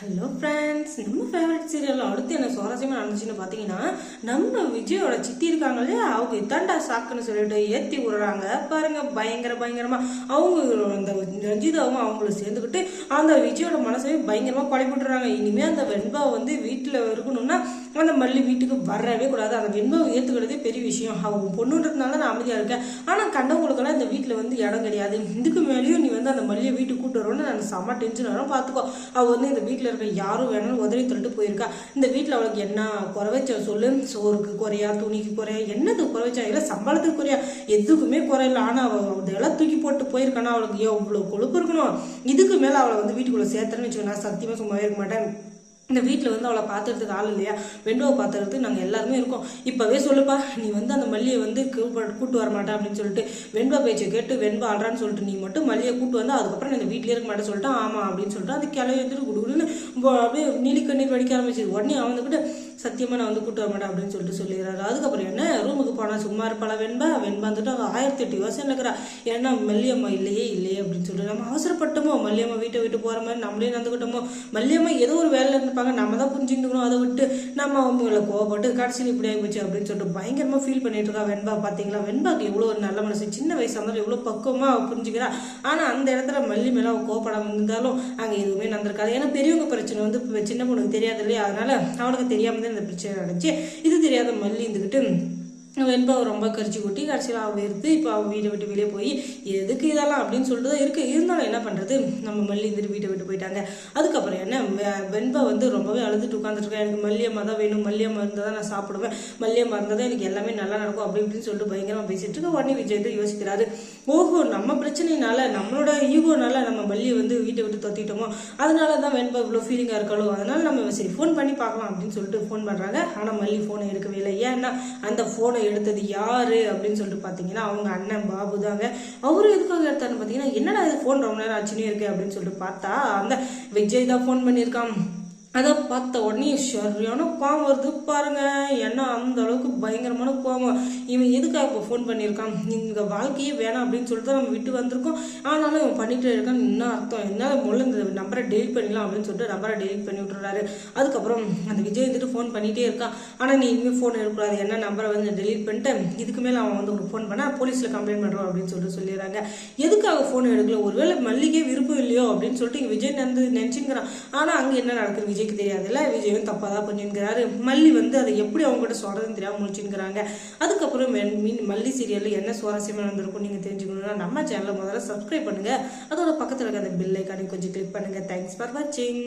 Hello friends, நம்ம favourite சீரியலில் அடுத்து என்ன சுவாரஸ்யமாக நடந்துச்சுன்னு பார்த்தீங்கன்னா, நம்ம விஜயோட சித்தி இருக்காங்களே, அவங்க இதாண்டா சாக்குன்னு சொல்லிட்டு ஏற்றி விடுறாங்க பாருங்க. பயங்கரமாக அவங்க அந்த ரஞ்சிதாவும் அவங்களும் சேர்ந்துக்கிட்டு அந்த விஜயோட மனசையே பயங்கரமாக குழப்பிட்டுறாங்க. இனிமேல் அந்த வெண்பாவை வந்து வீட்டில் இருக்கணும்னா அந்த மல்லி வீட்டுக்கு வரவே கூடாது. அந்த வெண்பாவை ஏற்றுக்கிறதே பெரிய விஷயம். அவங்க பொண்ணுன்றதுனால நான் அமைதியாக இருக்கேன். ஆனால் கண்டவங்களுக்கெல்லாம் இந்த வீட்டில் வந்து இடம் கிடையாது. இதுக்கு மேலேயும் நீ வந்து அந்த மல்லியை வீட்டுக்கு கூட்டு வரணும்னு நான் செம்ம டென்ஷன் வரும். பார்த்துக்கோ, அவள் வந்து இந்த வீட்டில் இருக்க யாரும் வேணும்னு உதவி தள்ளிட்டு போயிருக்கா. இந்த வீட்டில் அவளுக்கு என்ன குறைவச்ச சொல்லு? சோறுக்கு குறையா, துணிக்கு குறையா, என்னது குறைவச்சா? இல்லை சம்பளத்துக்கு குறையா, எதுக்குமே குறையில. ஆனால் அவள் அதெல்லாம் தூக்கி போட்டு போயிருக்கானா? அவளுக்கு எவ்வளோ கொழுப்பு இருக்கணும். இதுக்கு மேலே அவளை வந்து வீட்டுக்குள்ளே சேர்த்தேன்னு வச்சுக்கோ, நான் சத்தியமாக சும்மாவே இருக்க மாட்டேன். இந்த வீட்டில் வந்து அவளை பார்த்துறதுக்கு ஆள் இல்லையா? வெண்பாவை பார்த்துறதுக்கு நாங்கள் எல்லாருமே இருக்கோம். இப்போவே சொல்லுப்பா, நீ வந்து அந்த மல்லியை வந்து கூட்டு வர மாட்டேன் அப்படின்னு சொல்லிட்டு வெண்பா பேச்சை கேட்டு வெண்பா ஆடுறான்னு சொல்லிட்டு நீ மட்டும் மல்லியை கூட்டு வந்து அதுக்கப்புறம் நான் இந்த வீட்டிலே இருக்க மாட்டேன்னு சொல்லிட்டு ஆமாம் அப்படின்னு சொல்லிட்டு அந்த கிளவி எடுத்துட்டு குடுக்குன்னு அப்படியே நீலி கண்ணீர் வடிக்க ஆரம்பிச்சு. உடனே அவன் வந்துக்கிட்டு சத்தியமாக நான் வந்து கூட்டு வர மாட்டேன் அப்படின்னு சொல்லிட்டு சொல்லிடுறாரு. அதுக்கப்புறம் என்ன ரூமுக்கு போனால் சும்மா இருப்பாளா வெண்பா வந்துட்டு அவள் 1008 யோசனை இருக்கிறா. ஏன்னா மல்லியம்மா இல்லையே அப்படின்னு சொல்லிட்டு நம்ம அவசரப்பட்டோமோ, மல்லியம்மா வீட்டை விட்டு போகிற மாதிரி நம்மளே நடந்துக்கிட்டோமோ, மல்லியம்மா ஏதோ ஒரு வேலை இருப்பாங்க, நம்ம தான் புரிஞ்சுக்கணும். அதை விட்டு நம்ம அவங்கள கோவப்பட்டு கடைசியில் இப்படி ஆகிப்போச்சு அப்படின்னு சொல்லிட்டு பயங்கரமாக ஃபீல் பண்ணிட்டு இருக்கா வெண்பா. பார்த்தீங்களா, வெண்பாக்கு எவ்வளோ ஒரு நல்ல மனசு, சின்ன வயசாக இருந்தாலும் எவ்வளோ பக்குவமாக புரிஞ்சுக்கிறா. ஆனால் அந்த இடத்துல மல்லி மேலே அவள் கோவப்படாமல் இருந்தாலும் அங்கே எதுவுமே நடந்திருக்காது. ஏன்னா பெரியவங்க பிரச்சனை வந்து சின்ன பொண்ணுக்கு தெரியாது இல்லையா? அதனால அவனுக்கு தெரியாமல் தான் இந்த பிரச்சனை நடந்துச்சு. இது தெரியாத மல்லி இருந்துக்கிட்டு வெண்பாவை ரொம்ப கரிச்சு கொட்டி கடைசியில் அவள் எடுத்து இப்போ அவள் வீட்டை விட்டு வெளியே போய் எதுக்கு இதெல்லாம் அப்படின்னு சொல்லிட்டு தான் இருக்குது. இருந்தாலும் என்ன பண்ணுறது, நம்ம மல்லி இருந்துட்டு வீட்டை விட்டு போயிட்டாங்க. அதுக்கப்புறம் என்ன, வெண்பா வந்து ரொம்பவே அழுதுட்டு உட்காந்துருக்கேன். எனக்கு மல்லியம்மா தான் வேணும், மல்லியம்மா இருந்தால் தான் நான் சாப்பிடுவேன், மல்லியம்மா இருந்தால் தான் எனக்கு எல்லாமே நல்லா நடக்கும் அப்படி இப்படின்னு சொல்லிட்டு பயங்கரமாக பேசிட்டு இருக்க. உடனே விஜய் வந்து யோசிக்கிறாரு, ஓஹோ நம்ம பிரச்சனைனால நம்மளோட ஈகோனால நம்ம மல்லியை வந்து வீட்டை விட்டு தொத்திட்டோமோ, அதனால தான் வெண்பா இவ்வளோ ஃபீலிங்காக இருக்காளோ, அதனால நம்ம சரி ஃபோன் பண்ணி பார்க்கலாம் அப்படின்னு சொல்லிட்டு ஃபோன் பண்ணுறாங்க. ஆனால் மல்லி ஃபோனை எடுக்கவே இல்லை. ஏன்னா அந்த ஃபோனை எடுத்தது யாரு அப்படின்னு சொல்லிட்டு பார்த்தீங்கன்னா அவங்க அண்ணன் பாபு தாங்க. அவரு எதுக்காக எடுத்தாருன்னு பார்த்தீங்கன்னா, என்னடா இது ஃபோன் ரொம்ப நேரம் ஆச்சுன்னே இருக்கு அப்படின்னு சொல்லிட்டு பார்த்தா அந்த விஜய் தான் ஃபோன் பண்ணியிருக்கான். அதை பார்த்த உடனே சரியான கோவம் வருது பாருங்க. ஏன்னா அந்த அளவுக்கு பயங்கரமான கோவம். இவன் எதுக்காக இப்போ ஃபோன் பண்ணியிருக்கான்? இந்த வாழ்க்கையே வேணாம் அப்படின்னு சொல்லிட்டு நம்ம விட்டு வந்திருக்கோம். ஆனாலும் இவன் பண்ணிட்டு இருக்கான். என்ன அர்த்தம்? என்ன முதல்ல இந்த நம்பரை டெலிட் பண்ணிடலாம் அப்படின்னு சொல்லிட்டு நம்பரை டெலிட் பண்ணி விட்டுறாரு. அதுக்கப்புறம் அந்த விஜய் வந்துட்டு ஃபோன் பண்ணிகிட்டே இருக்கான். ஆனால் நீ இனிமேல் ஃபோன் எடுக்கக்கூடாது, என்ன நம்பரை வந்து டெலிட் பண்ணிட்டு இதுக்கு மேலே அவன் வந்து உனக்கு ஃபோன் பண்ணால் போலீஸில் கம்ப்ளைண்ட் பண்ணுறோம் அப்படின்னு சொல்லிட்டு சொல்லிடுறாங்க. எதுக்காக ஃபோன் எடுக்கல? ஒருவேளை மல்லிகே விருப்பம் இல்லையோ அப்படின்னு சொல்லிட்டு இங்கே விஜய் நினச்சிங்கிறான். ஆனால் அங்கே என்ன நடக்குது விஜய் தெரியாதுல்ல. விஜயும் தப்பா தான் பண்ணிருக்கிறாரு. மல்லி வந்து அதை எப்படி அவங்க கூட சொல்றதுன்னு தெரியாம முடிச்சுக்கிறாங்க. அதுக்கப்புறம் மல்லி சீரியல்ல என்ன சுவாரஸ்யமா நடந்திருக்கும் நீங்க தெரிஞ்சுக்கணும்னா நம்ம சேனலை முதல்ல சப்ஸ்கிரைப் பண்ணுங்க. அதோட பக்கத்துல இருக்க அந்த பெல் ஐக்கானை கொஞ்சம் கிளிக் பண்ணுங்க. தேங்க்ஸ் ஃபார் வாட்சிங்.